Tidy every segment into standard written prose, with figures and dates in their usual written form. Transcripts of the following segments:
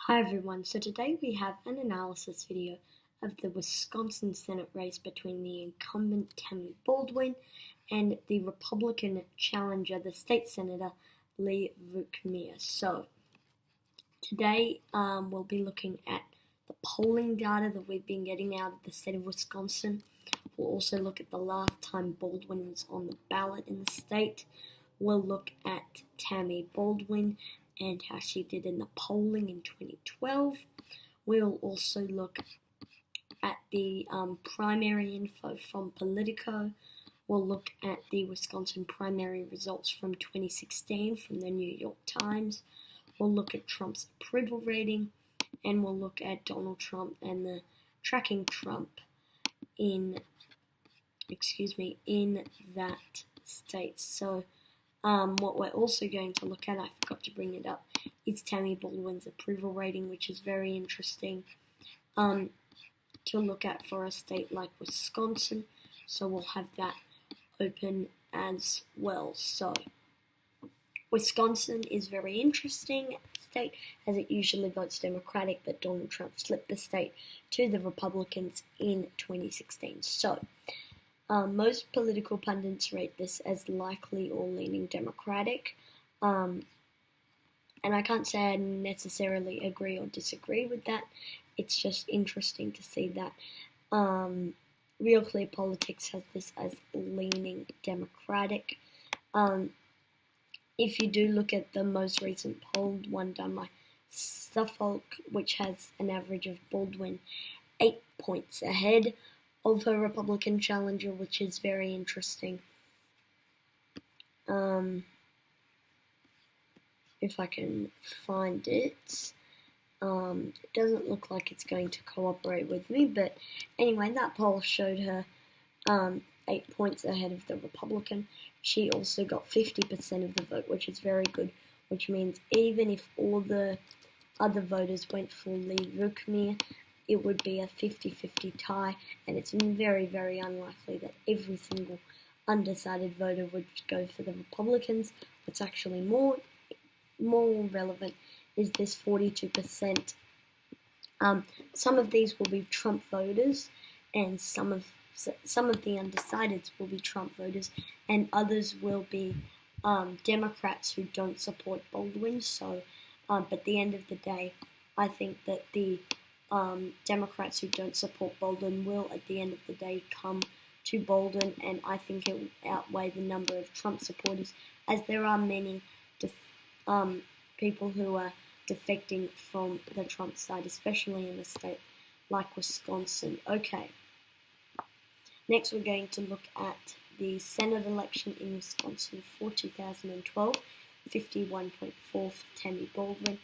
Hi everyone, so today we have an analysis video of the Wisconsin Senate race between the incumbent Tammy Baldwin and the Republican challenger, the state senator, Leah Vukmir. So today we'll be looking at the polling data that we've been getting out of the state of Wisconsin. We'll also look at the last time Baldwin was on the ballot in the state. We'll look at Tammy Baldwin and how she did in the polling in 2012. We'll also look at the primary info from Politico. We'll look at the Wisconsin primary results from 2016 from the New York Times. We'll look at Trump's approval rating, and we'll look at Donald Trump and the tracking Trump in that state. So what we're also going to look at, I forgot to bring it up, is Tammy Baldwin's approval rating, which is very interesting to look at for a state like Wisconsin. So we'll have that open as well. So Wisconsin is very interesting state as it usually votes Democratic, but Donald Trump flipped the state to the Republicans in 2016. So most political pundits rate this as likely or leaning Democratic, and I can't say I necessarily agree or disagree with that. It's just interesting to see that Real Clear Politics has this as leaning Democratic. If you do look at the most recent poll, one done by Suffolk, which has an average of Baldwin 8 points ahead of her Republican challenger, which is very interesting. If I can find it. It doesn't look like it's going to cooperate with me, but anyway, that poll showed her 8 points ahead of the Republican. She also got 50% of the vote, which is very good, which means even if all the other voters went for Leah Vukmir, it would be a 50-50 tie, and it's very, very unlikely that every single undecided voter would go for the Republicans. What's actually more relevant is this 42%. Some of these will be Trump voters, and some of the undecideds will be Trump voters, and others will be Democrats who don't support Baldwin. So, but at the end of the day, I think that the Democrats who don't support Baldwin will, at the end of the day, come to Baldwin, and I think it will outweigh the number of Trump supporters, as there are many people who are defecting from the Trump side, especially in a state like Wisconsin. Okay. Next, we're going to look at the Senate election in Wisconsin for 2012. 51.4 for Tammy Baldwin,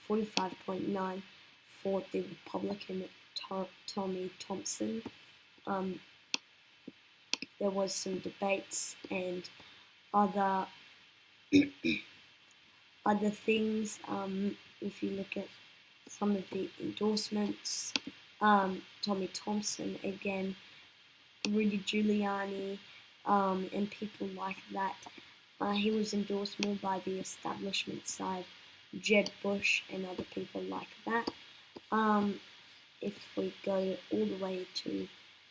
45.9 for the Republican Tommy Thompson. There was some debates and other things. If you look at some of the endorsements, Tommy Thompson again, Rudy Giuliani, and people like that. He was endorsed more by the establishment side, Jeb Bush and other people like that. If we go all the way to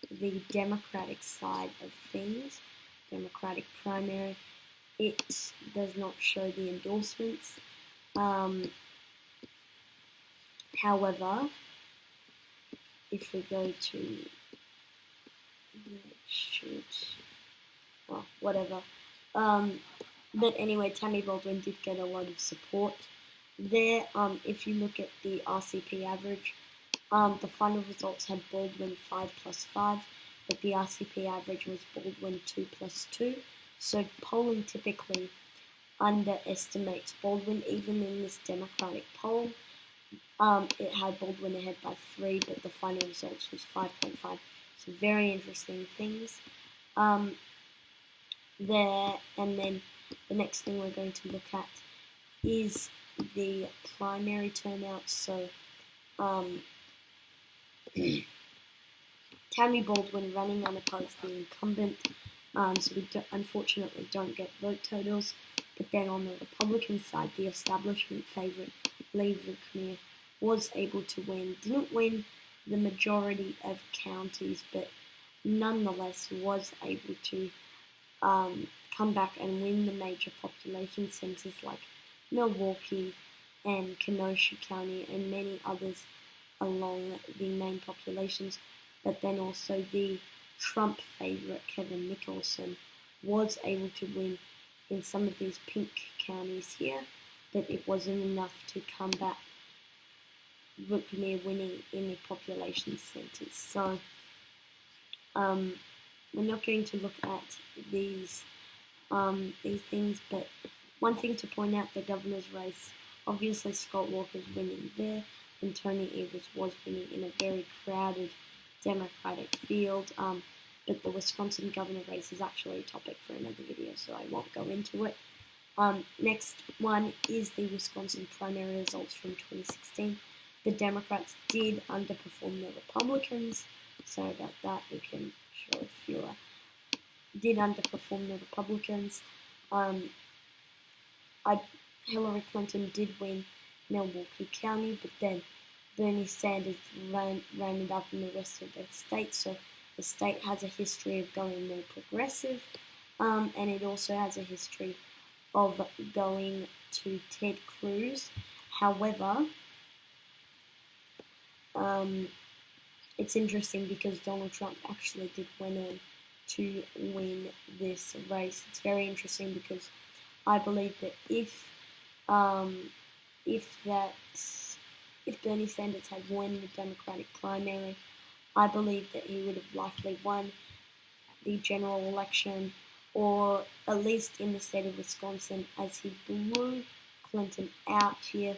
the Democratic side of things, Democratic primary, it does not show the endorsements. However, if we go to whatever. But anyway, Tammy Baldwin did get a lot of support there. If you look at the RCP average, the final results had Baldwin 5+5, but the RCP average was Baldwin 2+2. So polling typically underestimates Baldwin, even in this Democratic poll. It had Baldwin ahead by 3, but the final results was 5.5. So very interesting things there. And then the next thing we're going to look at is the primary turnout. So Tammy Baldwin running unopposed, the incumbent. So we unfortunately don't get vote totals. But then on the Republican side, the establishment favorite, Leah Vukmir, was able to win. Didn't win the majority of counties, but nonetheless was able to come back and win the major population centers like Milwaukee and Kenosha County and many others along the main populations. But then also the Trump favorite Kevin Nicholson was able to win in some of these pink counties here, but it wasn't enough to combat Vukmir winning in the population centers. So we're not going to look at these things, but one thing to point out, the governor's race, obviously Scott Walker's winning there, and Tony Evers was winning in a very crowded Democratic field, but the Wisconsin governor race is actually a topic for another video, so I won't go into it. Next one is the Wisconsin primary results from 2016. The Democrats did underperform the Republicans. Sorry about that, we can show fewer. Did underperform the Republicans. Hillary Clinton did win Milwaukee County, but then Bernie Sanders ran it up in the rest of the state, so the state has a history of going more progressive, and it also has a history of going to Ted Cruz. However, it's interesting because Donald Trump actually did went on to win this race. It's very interesting because I believe that if Bernie Sanders had won the Democratic primary, I believe that he would have likely won the general election, or at least in the state of Wisconsin, as he blew Clinton out here.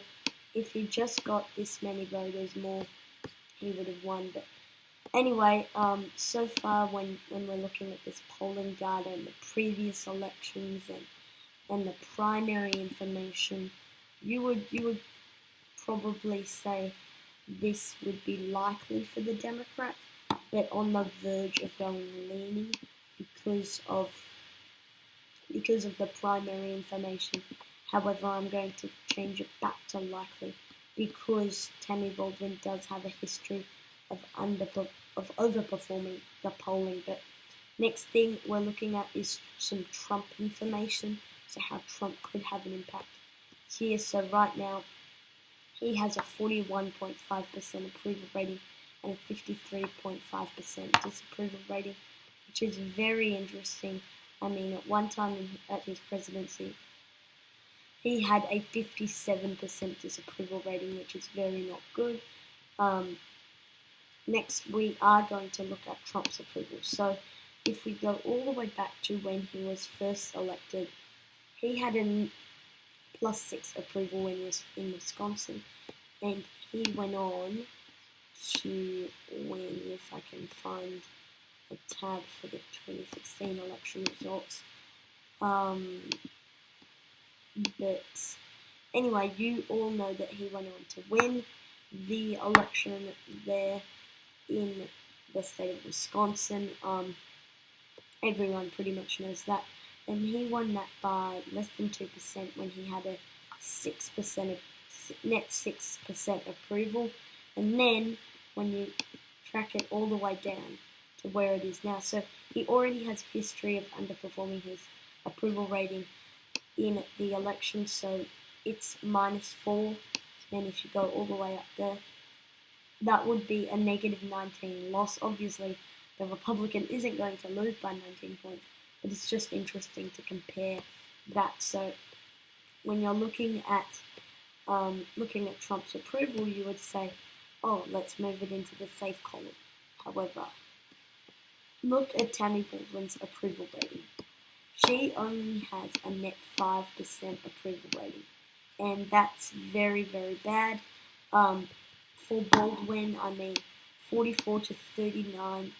If he just got this many voters more, he would have won. But anyway, so far when we're looking at this polling data and the previous elections and the primary information, you would probably say this would be likely for the Democrats, but on the verge of going leaning because of the primary information. However, I'm going to change it back to likely because Tammy Baldwin does have a history of overperforming the polling. But next thing we're looking at is some Trump information, so how Trump could have an impact here. So right now, he has a 41.5% approval rating and a 53.5% disapproval rating, which is very interesting. I mean, at one time at his presidency, he had a 57% disapproval rating, which is very not good. Next, we are going to look at Trump's approval. So if we go all the way back to when he was first elected, he had a +6 approval in Wisconsin, and he went on to win, if I can find a tab for the 2016 election results. But anyway, you all know that he went on to win the election there in the state of Wisconsin. Everyone pretty much knows that. And he won that by less than 2% when he had a 6% net 6% approval. And then when you track it all the way down to where it is now, so he already has a history of underperforming his approval rating in the election, so it's -4. And if you go all the way up there, that would be a -19 loss. Obviously, the Republican isn't going to lose by 19 points, but it's just interesting to compare that. So when you're looking at Trump's approval, you would say, oh, let's move it into the safe column. However, look at Tammy Baldwin's approval rating. She only has a net 5% approval rating, and that's very, very bad. For Baldwin, I mean, 44 to 39,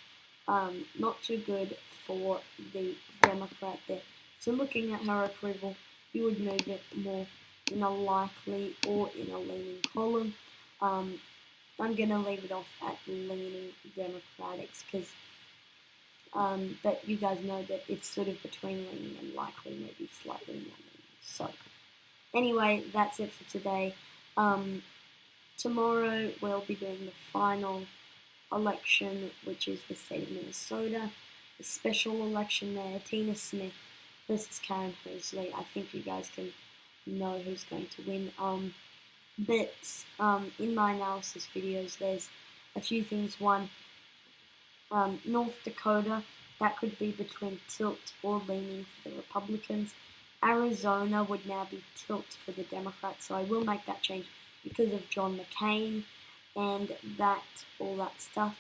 not too good for the Democrat there. So looking at her approval, you would move it more in a likely or in a leaning column. I'm going to leave it off at leaning Democrats because, but you guys know that it's sort of between leaning and likely, maybe slightly more leaning. So anyway, that's it for today. tomorrow we'll be doing the final election, which is the state of Minnesota. The special election there, Tina Smith versus Karen Hosley. I think you guys can know who's going to win. But in my analysis videos, there's a few things. One, North Dakota, that could be between tilt or leaning for the Republicans. Arizona would now be tilt for the Democrats, so I will make that change because of John McCain and all that stuff.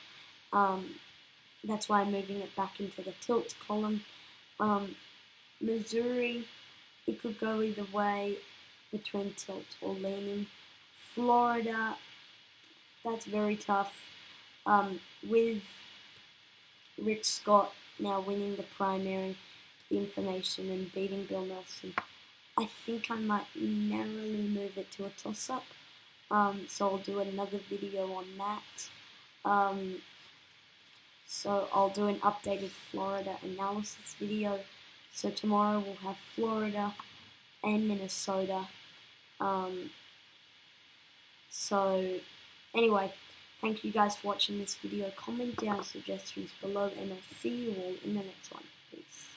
That's why I'm moving it back into the tilt column. Missouri, it could go either way between tilt or leaning. Florida, that's very tough. With Rick Scott now winning the primary information and beating Bill Nelson, I think I might narrowly move it to a toss-up. So I'll do another video on that. So I'll do an updated Florida analysis video. So tomorrow we'll have Florida and Minnesota. So anyway, thank you guys for watching this video. Comment down suggestions below, and I'll see you all in the next one. Peace.